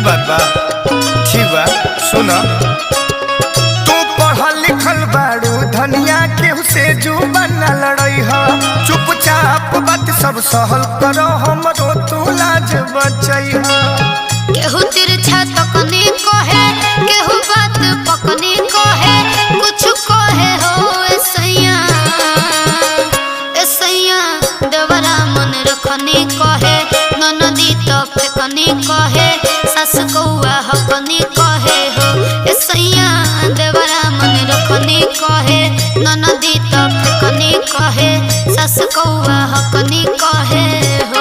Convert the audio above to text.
बात बा ठीक बा सुन तू पढ़ल लिखल बारू धनिया केहू से जुबान न लड़ई ह चुपचाप बात सब सहल करो हमरो तू लाज बचई ह केहू तिरछा तकनी कहे केहू बात पकनी कहे कुछ कहे हो ऐसैया ऐसैया देवरा मन रखनी कहे ननदी तो फेकनी कहे सास कौआ हकनी कहे हो ऐसैया देवरा मन रखनी कहे ननदी तो फेकनी कहे सास कौआ हकनी कहे हो।